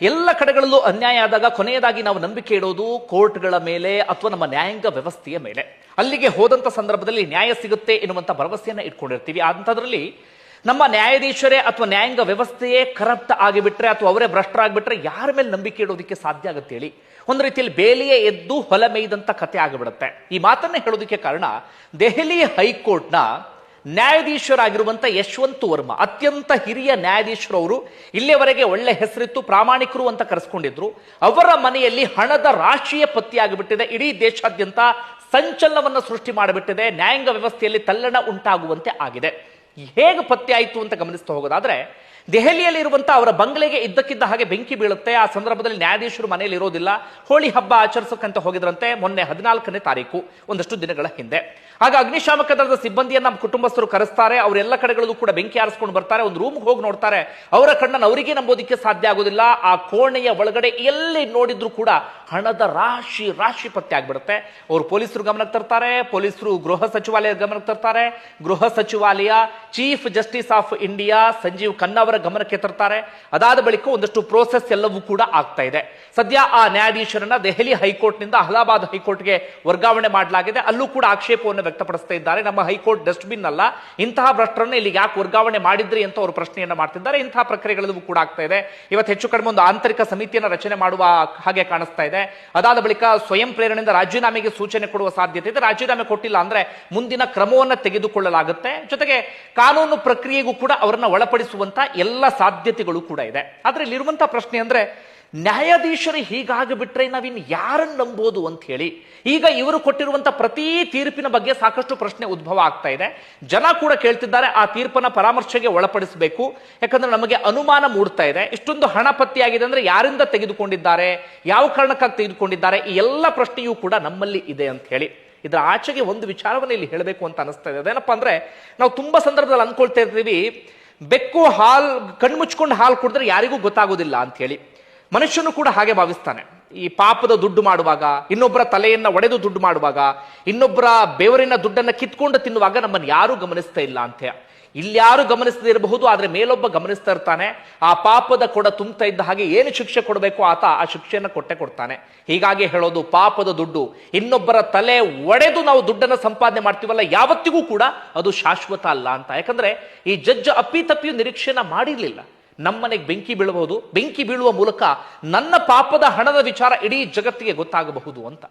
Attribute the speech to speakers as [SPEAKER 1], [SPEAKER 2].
[SPEAKER 1] ಎಲ್ಲ ಕಡೆಗಳಲ್ಲೂ ಅನ್ಯಾಯ ಆದಾಗ ಕೊನೆಯದಾಗಿ ನಾವು ನಂಬಿಕೆ ಇಡೋದು ಕೋರ್ಟ್ಗಳ ಮೇಲೆ ಅಥವಾ ನಮ್ಮ ನ್ಯಾಯಾಂಗ ವ್ಯವಸ್ಥೆಯ ಮೇಲೆ. ಅಲ್ಲಿಗೆ ಹೋದಂತ ಸಂದರ್ಭದಲ್ಲಿ ನ್ಯಾಯ ಸಿಗುತ್ತೆ ಎನ್ನುವಂತ ಭರವಸೆಯನ್ನ ಇಟ್ಕೊಂಡಿರ್ತೀವಿ. ಅಂಥದ್ರಲ್ಲಿ ನಮ್ಮ ನ್ಯಾಯಾಧೀಶರೇ ಅಥವಾ ನ್ಯಾಯಾಂಗ ವ್ಯವಸ್ಥೆಯೇ ಕರಪ್ಟ್ ಆಗಿಬಿಟ್ರೆ ಅಥವಾ ಅವರೇ ಭ್ರಷ್ಟರಾಗ್ಬಿಟ್ರೆ ಯಾರ ಮೇಲೆ ನಂಬಿಕೆ ಇಡೋದಕ್ಕೆ ಸಾಧ್ಯ ಆಗುತ್ತೆ ಹೇಳಿ? ಒಂದು ರೀತಿಯಲ್ಲಿ ಬೇಲಿಯೇ ಎದ್ದು ಹೊಲ ಮೇಯ್ದಂತ ಕತೆ ಆಗಿಬಿಡುತ್ತೆ. ಈ ಮಾತನ್ನೇ ಹೇಳೋದಕ್ಕೆ ಕಾರಣ, ದೆಹಲಿ ಹೈಕೋರ್ಟ್ನ ನ್ಯಾಯಾಧೀಶರಾಗಿರುವಂತ ಯಶವಂತ್ ವರ್ಮಾ, ಅತ್ಯಂತ ಹಿರಿಯ ನ್ಯಾಯಾಧೀಶರು. ಅವರು ಇಲ್ಲಿಯವರೆಗೆ ಒಳ್ಳೆ ಹೆಸರಿತ್ತು, ಪ್ರಾಮಾಣಿಕರು ಅಂತ ಕರೆಸ್ಕೊಂಡಿದ್ರು. ಅವರ ಮನೆಯಲ್ಲಿ ಹಣದ ರಾಶಿಯೇ ಪತ್ತೆಯಾಗಿಬಿಟ್ಟಿದೆ. ಇಡೀ ದೇಶಾದ್ಯಂತ ಸಂಚಲನವನ್ನು ಸೃಷ್ಟಿ ಮಾಡಿಬಿಟ್ಟಿದೆ. ನ್ಯಾಯಾಂಗ ವ್ಯವಸ್ಥೆಯಲ್ಲಿ ತಲ್ಲಣ ಉಂಟಾಗುವಂತೆ ಆಗಿದೆ. ಹೇಗೆ ಪತ್ತೆ ಆಯಿತು ಅಂತ ಗಮನಿಸ್ತಾ ಹೋಗೋದಾದ್ರೆ, ದೆಹಲಿಯಲ್ಲಿ ಇರುವಂತಹ ಅವರ ಬಂಗ್ಲೆಗೆ ಇದ್ದಕ್ಕಿದ್ದ ಹಾಗೆ ಬೆಂಕಿ ಬೀಳುತ್ತೆ. ಆ ಸಂದರ್ಭದಲ್ಲಿ ನ್ಯಾಯಾಧೀಶರು ಮನೆಯಲ್ಲಿ ಇರೋದಿಲ್ಲ. ಹೋಳಿ ಹಬ್ಬ ಆಚರಿಸಕ್ಕಂತ ಹೋಗಿದ್ರಂತೆ ಮೊನ್ನೆ 14ನೇ ತಾರೀಕು, ಒಂದಷ್ಟು ದಿನಗಳ ಹಿಂದೆ. ಆಗ ಅಗ್ನಿಶಾಮಕ ದಳದ ಸಿಬ್ಬಂದಿಯನ್ನ ನಮ್ಮ ಕುಟುಂಬಸ್ಥರು ಕರೆಸ್ತಾರೆ. ಅವರೆಲ್ಲ ಕಡೆಗಳಲ್ಲೂ ಕೂಡ ಬೆಂಕಿ ಆರಿಸ್ಕೊಂಡು ಬರ್ತಾರೆ. ಒಂದು ರೂಮ್ಗೆ ಹೋಗಿ ನೋಡ್ತಾರೆ. ಅವರ ಕಣ್ಣನ್ನು ಅವರಿಗೆ ನಂಬೋದಿಕ್ಕೆ ಸಾಧ್ಯ ಆಗೋದಿಲ್ಲ. ಆ ಕೋಣೆಯ ಒಳಗಡೆ ಎಲ್ಲಿ ನೋಡಿದ್ರು ಕೂಡ ಹಣದ ರಾಶಿ ರಾಶಿ ಪತ್ತೆ ಆಗ್ಬಿಡುತ್ತೆ. ಅವರು ಪೊಲೀಸರು ಗಮನಕ್ಕೆ ತರ್ತಾರೆ. ಪೊಲೀಸರು ಗೃಹ ಸಚಿವಾಲಯ ಗಮನಕ್ಕೆ ತರ್ತಾರೆ. ಗೃಹ ಸಚಿವಾಲಯ chief justice of India Sanjeev Khanna ಅವರ ಗಮನಕ್ಕೆ ತರ್ತಾರೆ. ಅದಾದ ಬಳಿಕ ಒಂದಷ್ಟು ಪ್ರೋಸೆಸ್ ಎಲ್ಲವೂ ಕೂಡ ಆಗ್ತಾ ಇದೆ. ಸದ್ಯ ಆ ನ್ಯಾಯಾಧೀಶರನ್ನ ದೆಹಲಿ ಹೈಕೋರ್ಟ್ ನಿಂದ ಅಲಹಾಬಾದ್ ಹೈಕೋರ್ಟ್ಗೆ ವರ್ಗಾವಣೆ ಮಾಡಲಾಗಿದೆ. ಅಲ್ಲೂ ಕೂಡ ಆಕ್ಷೇಪವನ್ನು ವ್ಯಕ್ತಪಡಿಸ್ತಾ ಇದ್ದಾರೆ. ನಮ್ಮ ಹೈಕೋರ್ಟ್ ಡಸ್ಟ್ಬಿನ್ ಅಲ್ಲ, ಇಂತಹ ಭ್ರಷ್ಟರನ್ನ ಇಲ್ಲಿಗೆ ಯಾಕೆ ವರ್ಗಾವಣೆ ಮಾಡಿದ್ರಿ ಅಂತ ಅವರು ಪ್ರಶ್ನೆಯನ್ನ ಮಾಡ್ತಿದ್ದಾರೆ. ಇಂತಹ ಪ್ರಕ್ರಿಯೆಗಳು ಕೂಡ ಆಗ್ತಾ ಇದೆ. ಇವತ್ತು ಹೆಚ್ಚು ಕಡಿಮೆ ಒಂದು ಆಂತರಿಕ ಸಮಿತಿಯನ್ನು ರಚನೆ ಮಾಡುವ ಹಾಗೆ ಕಾಣಿಸ್ತಾ ಇದೆ. ಅದಾದ ಬಳಿಕ ಸ್ವಯಂ ಪ್ರೇರಣೆಯಿಂದ ರಾಜೀನಾಮೆಗೆ ಸೂಚನೆ ಕೊಡುವ ಸಾಧ್ಯತೆ ಇದೆ. ರಾಜೀನಾಮೆ ಕೊಟ್ಟಿಲ್ಲ ಅಂದ್ರೆ ಮುಂದಿನ ಕ್ರಮವನ್ನು ತೆಗೆದುಕೊಳ್ಳಲಾಗುತ್ತೆ. ಜೊತೆಗೆ ಕಾನೂನು ಪ್ರಕ್ರಿಯೆಗೂ ಕೂಡ ಅವರನ್ನ ಒಳಪಡಿಸುವಂತ ಎಲ್ಲ ಸಾಧ್ಯತೆಗಳು ಕೂಡ ಇದೆ. ಆದ್ರೆ ಇಲ್ಲಿರುವಂತಹ ಪ್ರಶ್ನೆ ಅಂದ್ರೆ, ನ್ಯಾಯಾಧೀಶರು ಹೀಗಾಗಿಬಿಟ್ರೆ ನಾವಿನ್ ಯಾರನ್ನು ನಂಬೋದು ಅಂತ ಹೇಳಿ. ಈಗ ಇವರು ಕೊಟ್ಟಿರುವಂತಹ ಪ್ರತಿ ತೀರ್ಪಿನ ಬಗ್ಗೆ ಸಾಕಷ್ಟು ಪ್ರಶ್ನೆ ಉದ್ಭವ ಆಗ್ತಾ ಇದೆ. ಜನ ಕೂಡ ಕೇಳ್ತಿದ್ದಾರೆ, ಆ ತೀರ್ಪನ್ನ ಪರಾಮರ್ಶೆಗೆ ಒಳಪಡಿಸಬೇಕು. ಯಾಕಂದ್ರೆ ನಮಗೆ ಅನುಮಾನ ಮೂಡ್ತಾ ಇದೆ. ಇಷ್ಟೊಂದು ಹಣ ಪತ್ತೆಯಾಗಿದೆ ಅಂದ್ರೆ ಯಾರಿಂದ ತೆಗೆದುಕೊಂಡಿದ್ದಾರೆ, ಯಾವ ಕಾರಣಕ್ಕಾಗಿ ತೆಗೆದುಕೊಂಡಿದ್ದಾರೆ, ಈ ಎಲ್ಲ ಪ್ರಶ್ನೆಯೂ ಕೂಡ ನಮ್ಮಲ್ಲಿ ಇದೆ ಅಂತ ಹೇಳಿ. ಇದರ ಆಚೆಗೆ ಒಂದು ವಿಚಾರವನ್ನು ಇಲ್ಲಿ ಹೇಳಬೇಕು ಅಂತ ಅನಿಸ್ತಾ ಇದೆ. ಅದೇನಪ್ಪ ಅಂದ್ರೆ, ನಾವು ತುಂಬಾ ಸಂದರ್ಭದಲ್ಲಿ ಅನ್ಕೊಳ್ತಾ ಇರ್ತೀವಿ, ಬೆಕ್ಕು ಕಣ್ಮುಚ್ಕೊಂಡು ಹಾಲು ಕುಡಿದ್ರೆ ಯಾರಿಗೂ ಗೊತ್ತಾಗೋದಿಲ್ಲ ಅಂತ ಹೇಳಿ. ಮನುಷ್ಯನು ಕೂಡ ಹಾಗೆ ಭಾವಿಸ್ತಾನೆ. ಈ ಪಾಪದ ದುಡ್ಡು ಮಾಡುವಾಗ, ಇನ್ನೊಬ್ಬರ ತಲೆಯನ್ನ ಒಡೆದು ದುಡ್ಡು ಮಾಡುವಾಗ, ಇನ್ನೊಬ್ಬರ ಬೆವರಿನ ದುಡ್ಡನ್ನ ಕಿತ್ಕೊಂಡು ತಿನ್ನುವಾಗ ನಮ್ಮನ್ನು ಯಾರು ಗಮನಿಸ್ತಾ ಇಲ್ಲ ಅಂತ. ಇಲ್ಯಾರು ಗಮನಿಸದೇ ಇರಬಹುದು, ಆದ್ರೆ ಮೇಲೊಬ್ಬ ಗಮನಿಸ್ತಾ ಇರ್ತಾನೆ. ಆ ಪಾಪದ ಕೊಡ ತುಂಬ್ತಾ ಇದ್ದ ಹಾಗೆ ಏನು ಶಿಕ್ಷೆ ಕೊಡಬೇಕು ಆತ ಆ ಶಿಕ್ಷೆಯನ್ನು ಕೊಡ್ತಾನೆ. ಹೀಗಾಗಿ ಹೇಳೋದು, ಪಾಪದ ದುಡ್ಡು, ಇನ್ನೊಬ್ಬರ ತಲೆ ಒಡೆದು ನಾವು ದುಡ್ಡನ್ನು ಸಂಪಾದನೆ ಮಾಡ್ತೀವಲ್ಲ, ಯಾವತ್ತಿಗೂ ಕೂಡ ಅದು ಶಾಶ್ವತ ಅಲ್ಲ ಅಂತ. ಯಾಕಂದ್ರೆ ಈ ಜಡ್ಜ್ ಅಪ್ಪಿತಪ್ಪಿಯೂ ನಿರೀಕ್ಷೆನ ಮಾಡಿರ್ಲಿಲ್ಲ. ನಮ್ಮನೆಗೆ ಬೆಂಕಿ ಬೀಳಬಹುದು, ಬೆಂಕಿ ಬೀಳುವ ಮೂಲಕ ನನ್ನ ಪಾಪದ ಹಣದ ವಿಚಾರ ಇಡೀ ಜಗತ್ತಿಗೆ ಗೊತ್ತಾಗಬಹುದು ಅಂತ.